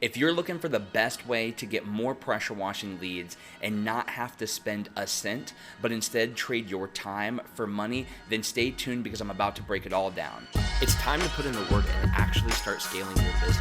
If you're looking for the best way to get more pressure washing leads and not have to spend a cent, but instead trade your time for money, then stay tuned because I'm about to break it all down. It's time to put in the work and actually start scaling your business.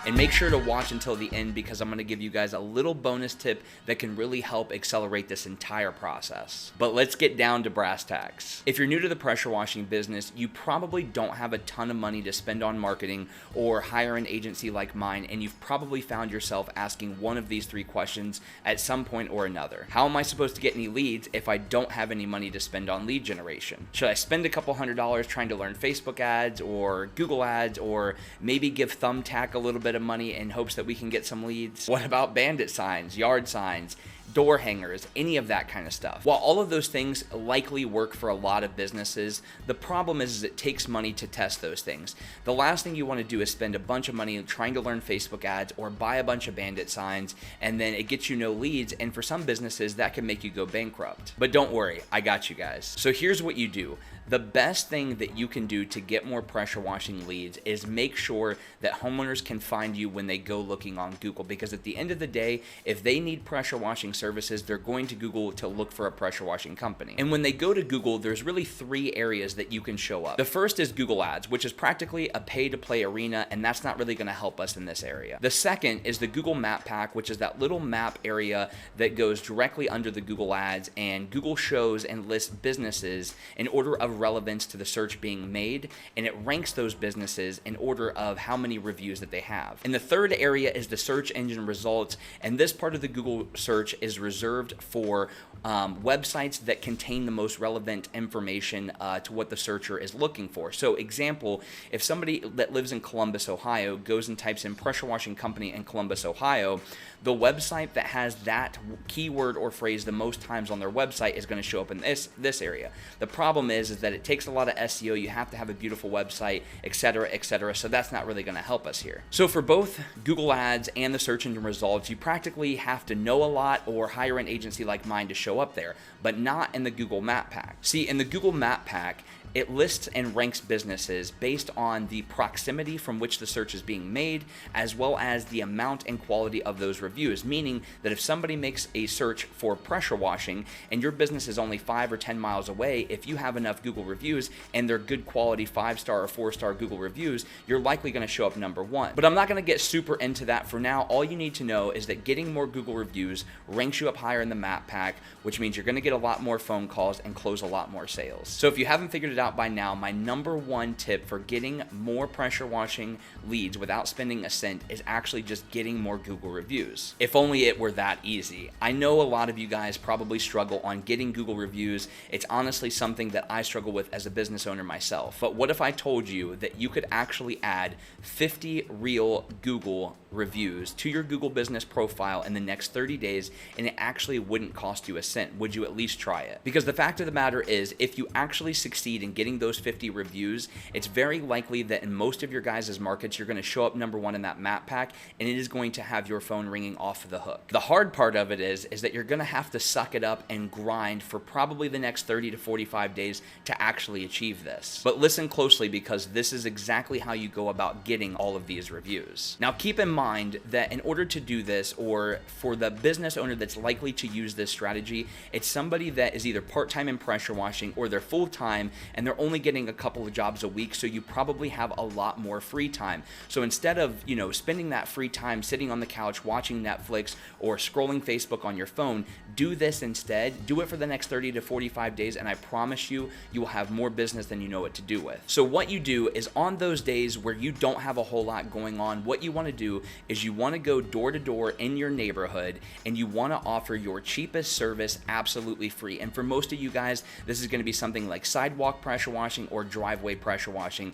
And make sure to watch until the end because I'm going to give you guys a little bonus tip that can really help accelerate this entire process. But let's get down to brass tacks. If you're new to the pressure washing business, you probably don't have a ton of money to spend on marketing or hire an agency like mine, and you've probably found yourself asking one of these three questions at some point or another. How am I supposed to get any leads if I don't have any money to spend on lead generation? Should I spend a couple $100s trying to learn Facebook ads or Google ads, or maybe give Thumbtack a little bit of money in hopes that we can get some leads? What about bandit signs, yard signs, door hangers, any of that kind of stuff? While all of those things likely work for a lot of businesses, the problem is it takes money to test those things. The last thing you want to do is spend a bunch of money trying to learn Facebook ads or buy a bunch of bandit signs, and then it gets you no leads, and for some businesses that can make you go bankrupt. But don't worry, I got you guys. So here's what you do. The best thing that you can do to get more pressure washing leads is make sure that homeowners can find you when they go looking on Google, because at the end of the day, if they need pressure washing services, they're going to Google to look for a pressure washing company. And when they go to Google, there's really three areas that you can show up. The first is Google Ads, which is practically a pay-to-play arena, and that's not really going to help us in this area. The second is the Google Map Pack, which is that little map area that goes directly under the Google Ads, and Google shows and lists businesses in order of relevance to the search being made, and it ranks those businesses in order of how many reviews that they have. And the third area is the search engine results, and this part of the Google search is reserved for websites that contain the most relevant information to what the searcher is looking for. So example, if somebody that lives in Columbus, Ohio goes and types in pressure washing company in Columbus, Ohio, the website that has that keyword or phrase the most times on their website is going to show up in this area. The problem is that it takes a lot of SEO. You have to have a beautiful website, etc., etc. So that's not really going to help us here. So for both Google Ads and the search engine results, you practically have to know a lot or hire an agency like mine to show up there, but not in the Google Map Pack. See, in the Google Map Pack, it lists and ranks businesses based on the proximity from which the search is being made, as well as the amount and quality of those reviews, meaning that if somebody makes a search for pressure washing and your business is only 5 or 10 miles away, if you have enough Google reviews and they're good quality 5-star or 4-star Google reviews, you're likely going to show up number one. But I'm not going to get super into that for now. All you need to know is that getting more Google reviews ranks you up higher in the Map Pack, which means you're going to get a lot more phone calls and close a lot more sales. So if you haven't figured it out by now, my number one tip for getting more pressure washing leads without spending a cent is actually just getting more Google reviews. If only it were that easy. I know a lot of you guys probably struggle on getting Google reviews. It's honestly something that I struggle with as a business owner myself. But what if I told you that you could actually add 50 real Google reviews to your Google business profile in the next 30 days and it actually wouldn't cost you a cent? Would you at least try it? Because the fact of the matter is, if you actually succeed in getting those 50 reviews, it's very likely that in most of your guys' markets, you're going to show up number one in that Map Pack, and it is going to have your phone ringing off the hook. The hard part of it is that you're going to have to suck it up and grind for probably the next 30 to 45 days to actually achieve this. But listen closely, because this is exactly how you go about getting all of these reviews. Now keep in mind that in order to do this, or for the business owner that's likely to use this strategy, it's somebody that is either part-time in pressure washing or they're full-time and they're only getting a couple of jobs a week, so you probably have a lot more free time. So instead of, spending that free time sitting on the couch watching Netflix or scrolling Facebook on your phone, do this instead. Do it for the next 30 to 45 days, and I promise you, you will have more business than you know what to do with. So what you do is, on those days where you don't have a whole lot going on, what you want to do is you want to go door to door in your neighborhood, and you want to offer your cheapest service absolutely free. And for most of you guys, this is going to be something like sidewalk pressure washing or driveway pressure washing.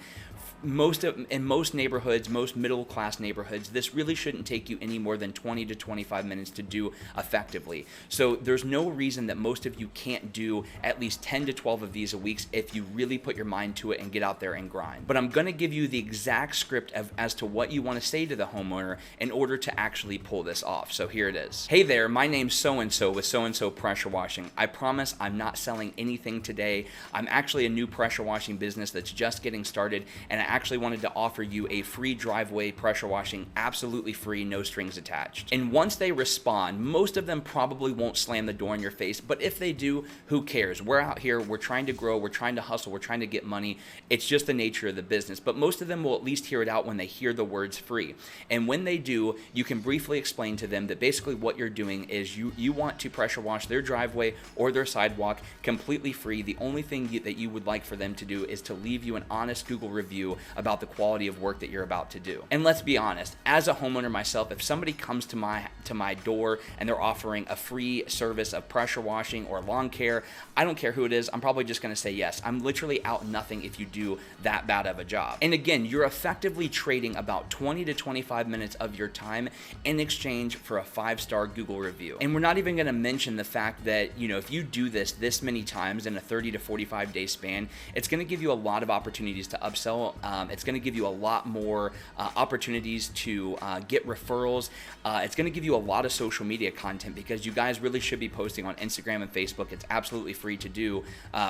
In most neighborhoods, most middle class neighborhoods, this really shouldn't take you any more than 20 to 25 minutes to do effectively. So there's no reason that most of you can't do at least 10 to 12 of these a week if you really put your mind to it and get out there and grind. But I'm going to give you the exact script as to what you want to say to the homeowner in order to actually pull this off. So here it is. Hey there, my name's so-and-so with so-and-so pressure washing. I promise I'm not selling anything today. I'm actually a new pressure washing business that's just getting started, and I actually wanted to offer you a free driveway pressure washing, absolutely free, no strings attached. And once they respond, most of them probably won't slam the door in your face, but if they do, who cares? We're out here, we're trying to grow, we're trying to hustle, we're trying to get money. It's just the nature of the business. But most of them will at least hear it out when they hear the words free. And when they do, you can briefly explain to them that basically what you're doing is you want to pressure wash their driveway or their sidewalk completely free. The only thing that you would like for them to do is to leave you an honest Google review about the quality of work that you're about to do. And let's be honest, as a homeowner myself, if somebody comes to my door and they're offering a free service of pressure washing or lawn care, I don't care who it is, I'm probably just going to say yes. I'm literally out nothing if you do that bad of a job. And again, you're effectively trading about 20 to 25 minutes of your time in exchange for a 5-star Google review. And we're not even going to mention the fact that, you know, if you do this many times in a 30 to 45 day span, it's going to give you a lot of opportunities to upsell. It's going to give you a lot more opportunities to get referrals. It's going to give you a lot of social media content, because you guys really should be posting on Instagram and Facebook. It's absolutely free to do,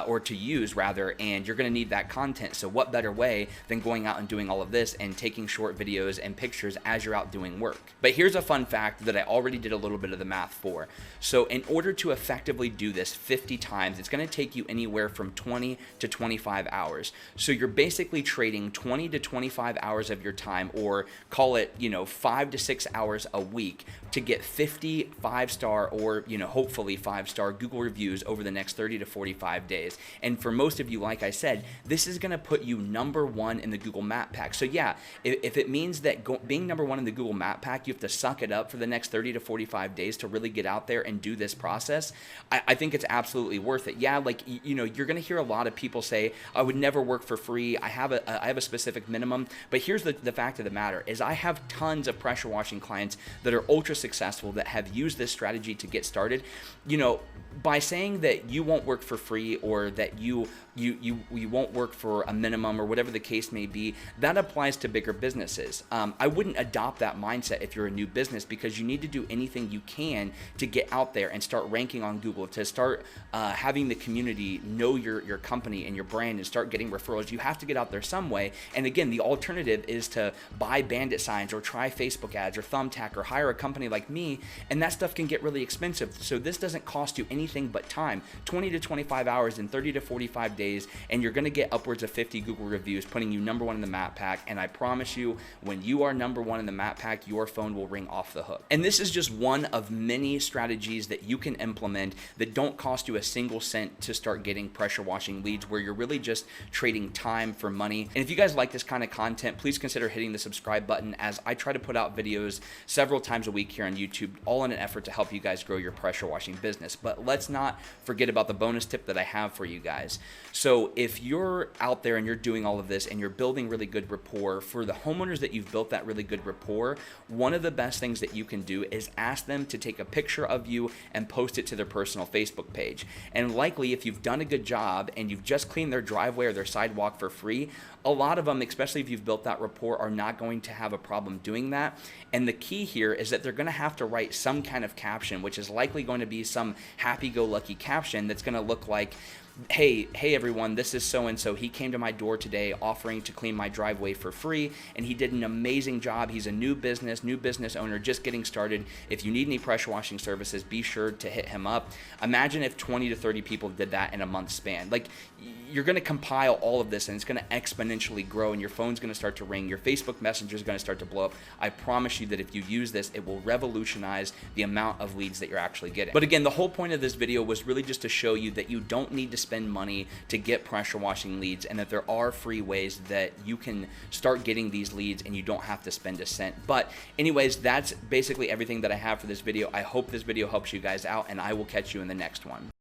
or to use rather, and you're going to need that content. So what better way than going out and doing all of this and taking short videos and pictures as you're out doing work? But here's a fun fact that I already did a little bit of the math for. So in order to effectively do this 50 times, it's going to take you anywhere from 20 to 25 hours. So you're basically trading 20 to 25 hours of your time, or call it, 5 to 6 hours a week, to get 50 5-star or, hopefully 5-star Google reviews over the next 30 to 45 days. And for most of you, like I said, this is going to put you number one in the Google Map Pack. So yeah, if it means that being number one in the Google Map Pack, you have to suck it up for the next 30 to 45 days to really get out there and do this process, I think it's absolutely worth it. Yeah, like, you're going to hear a lot of people say, I would never work for free. I have a specific minimum. But here's the fact of the matter is, I have tons of pressure washing clients that are ultra successful that have used this strategy to get started. By saying that you won't work for free, or that you won't work for a minimum, or whatever the case may be, that applies to bigger businesses. I wouldn't adopt that mindset if you're a new business, because you need to do anything you can to get out there and start ranking on Google, to start having the community know your company and your brand and start getting referrals. You have to get out there some way. And again, the alternative is to buy bandit signs, or try Facebook ads, or Thumbtack, or hire a company like me, and that stuff can get really expensive. So this doesn't cost you anything but time, 20 to 25 hours in 30 to 45 days, and you're going to get upwards of 50 Google reviews, putting you number one in the Map Pack. And I promise you, when you are number one in the Map Pack, your phone will ring off the hook. And this is just one of many strategies that you can implement that don't cost you a single cent to start getting pressure washing leads, where you're really just trading time for money. And if you guys like this kind of content, please consider hitting the subscribe button, as I try to put out videos several times a week here on YouTube, all in an effort to help you guys grow your pressure washing business. But let's not forget about the bonus tip that I have for you guys. So if you're out there and you're doing all of this and you're building really good rapport, for the homeowners that you've built that really good rapport, one of the best things that you can do is ask them to take a picture of you and post it to their personal Facebook page. And likely, if you've done a good job and you've just cleaned their driveway or their sidewalk for free, a lot of them, especially if you've built that rapport, are not going to have a problem doing that. And the key here is that they're going to have to write some kind of caption, which is likely going to be some happy-go-lucky caption that's going to look like, hey everyone, this is so-and-so. He came to my door today offering to clean my driveway for free, and he did an amazing job. He's a new business owner just getting started. If you need any pressure washing services, be sure to hit him up. Imagine if 20 to 30 people did that in a month span. Like, you're going to compile all of this, and it's going to exponentially grow, and your phone's going to start to ring. Your Facebook Messenger is going to start to blow up. I promise you that if you use this, it will revolutionize the amount of leads that you're actually getting. But again, the whole point of this video was really just to show you that you don't need to spend money to get pressure washing leads, and that there are free ways that you can start getting these leads and you don't have to spend a cent. But anyways, that's basically everything that I have for this video. I hope this video helps you guys out, and I will catch you in the next one.